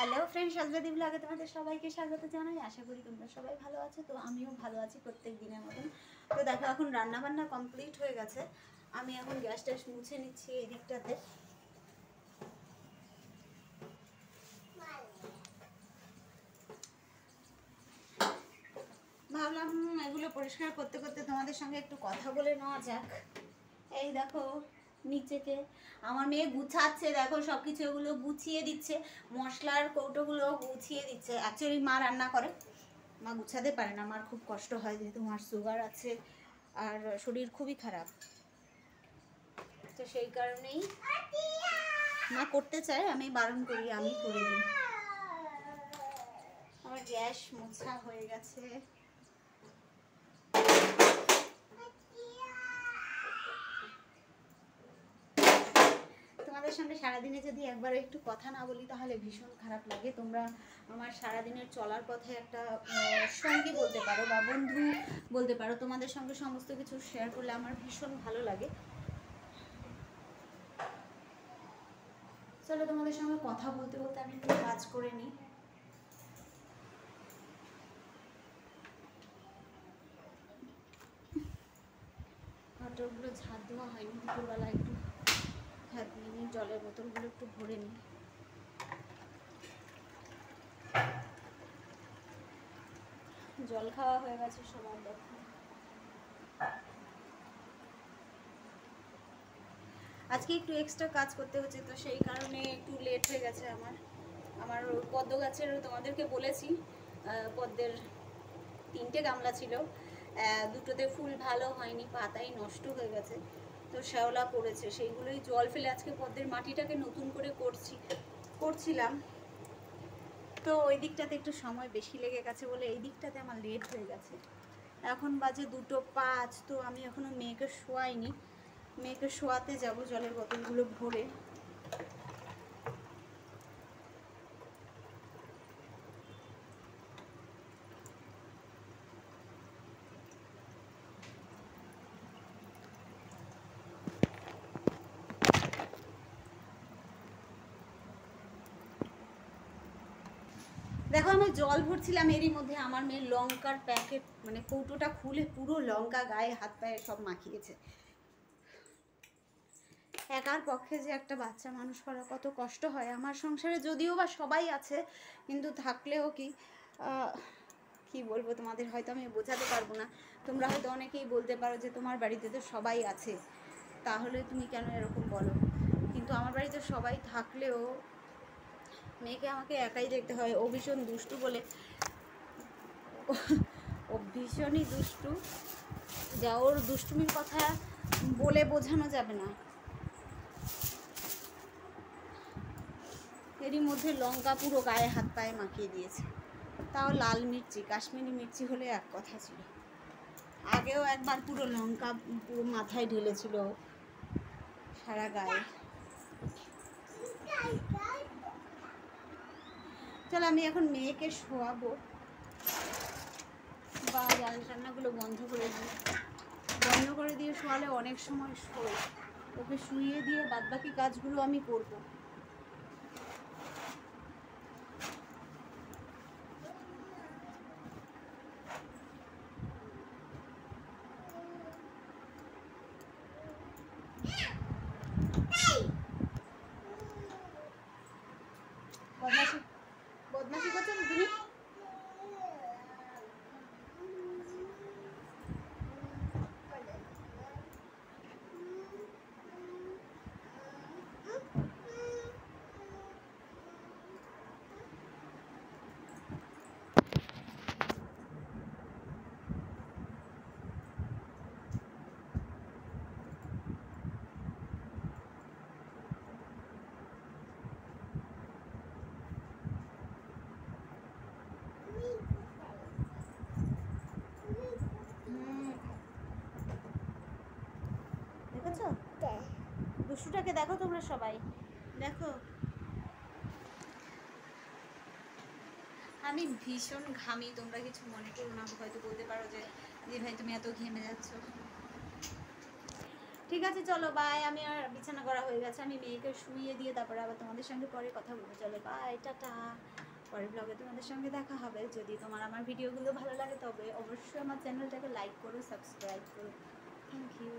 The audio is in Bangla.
হ্যালো ফ্রেন্ড, সাজবাদি ব্লগে তোমাদের সবাইকে স্বাগত জানাই। আশা করি তোমরা সবাই ভালো আছো। তো আমিও ভালো আছি প্রত্যেক দিনের মতন। তো দেখো, এখন রান্না বান্না কমপ্লিট হয়ে গেছে। আমি এখন গ্যাস ট্যাস মুছে নিচ্ছি এই দিকটাতে। ভাবলাম এগুলো পরিষ্কার করতে করতে তোমাদের সঙ্গে একটু কথা বলে নেওয়া যাক। এই দেখো নিচেকে আমার মেয়ে গুছাচ্ছে, দেখো সব কিছু এগুলো গুছিয়ে দিচ্ছে, মশলার কৌটোগুলো গুছিয়ে দিচ্ছে। অ্যাকচুয়ালি মা রান্না করে, মা গুছাতে পারে না, আমার খুব কষ্ট হয় যেহেতু মার সুগার আছে আর শরীর খুবই খারাপ। তো সেই কারণেই মা করতে চায়, আমি বারণ করি, আমি করে দিই। আমার গ্যাস মোছা হয়ে গেছে। তোমাদের সঙ্গে সারাদিনে যদি একবার একটু কথা না বলি তাহলে ভীষণ খারাপ লাগে। তোমরা আমার সারাদিনের চলার পথে একটা সঙ্গী বলতে পারো বা বন্ধু বলতে পারো। তোমাদের সঙ্গে সমস্ত কিছু শেয়ার করলে আমার ভীষণ ভালো লাগে। চলো তোমাদের সঙ্গে কথা বলতে বলতে আমি একটু কাজ করে নিই। ঘরটাগুলো ঝাড় দেওয়া হয়নি, দুপুরবেলা একটু ঝাড় দিয়ে নিই। জলের বোতলগুলো একটু ভরে নিই। জল খাওয়া হয়ে গেছে সবার, দেখো। আজকে একটু এক্সট্রা কাজ করতে হচ্ছে, তো সেই কারণে একটু লেট হয়ে গেছে আমার। আমার পদ্ম গাছের তোমাদেরকে বলেছি, পদ্মের 3টে গামলা ছিল, দুটোতে ফুল ভালো হয়নি, পাতাই নষ্ট হয়ে গেছে, তো শ্যাওলা পড়েছে। সেইগুলোই জল ফেলে আজকে পদ্মের মাটিটাকে নতুন করে করছিলাম। তো ওই দিকটাতে একটু সময় বেশি লেগে গেছে বলে এই দিকটাতে আমার লেট হয়ে গেছে। এখন বাজে 2:05। তো আমি এখনও মেয়েকে শোয়াইনি, মেয়েকে শোয়াতে যাব জলের বোতলগুলো ভরে। দেখো, আমি জল ভরছিলাম, এরই মধ্যে আমার মেয়ের লঙ্কার প্যাকেট মানে কৌটোটা খুলে পুরো লঙ্কা গায়ে হাত পায়ে সব মাখিয়েছে। একার পক্ষে যে একটা বাচ্চা মানুষ করা কত কষ্ট হয়। আমার সংসারে যদিও বা সবাই আছে, কিন্তু থাকলেও কি বলবো তোমাদের, হয়তো আমি বোঝাতে পারবো না। তোমরা হয়তো অনেকেই বলতে পারো যে তোমার বাড়িতে তো সবাই আছে, তাহলে তুমি কেন এরকম বলো। কিন্তু আমার বাড়িতে সবাই থাকলেও মেয়েকে আমাকে একাই দেখতে হয়। ও ভীষণ দুষ্টু বলে, ও ভীষণই দুষ্টু, যা ওর দুষ্টুমির কথা বলে বোঝানো যাবে না। এরই মধ্যে লঙ্কা পুরো গায়ে হাত পায়ে মাখিয়ে দিয়েছে, তাও লাল মির্চি, কাশ্মীরি মির্চি হলে এক কথা ছিল। আগেও একবার পুরো লঙ্কা পুরো মাথায় ঢেলেছিল সারা গায়ে। চল আমি এখন মেয়েকে শোয়াবো, বা রান্নাগুলো বন্ধ করে দিয়ে শোয়ালে অনেক সময় শোয়। ওকে শুইয়ে দিয়ে বাদবাকি কাজগুলো আমি করবো। বদমাশি করছো তো তুমি? দেখেছো দুষ্টুটাকে? দেখো তোমরা সবাই দেখো। আমি ভীষণ ঘামি, তোমরা কিছু মনে করো না। হয়তো বলতে পারো যে ভাই তুমি এত ঘেমে যাচ্ছ। ঠিক আছে চলো বাই। আমি আর বিছানা করা হয়ে গেছে, আমি মেয়েকে শুইয়ে দিয়ে তারপরে আবার তোমাদের সঙ্গে পরে কথা বলবো। চলো বাই, টাটা। পরের ব্লগে তোমাদের সঙ্গে দেখা হবে। যদি তোমার আমার ভিডিওগুলো ভালো লাগে তবে অবশ্যই আমার চ্যানেলটাকে লাইক করো, সাবস্ক্রাইব করো। Thank you.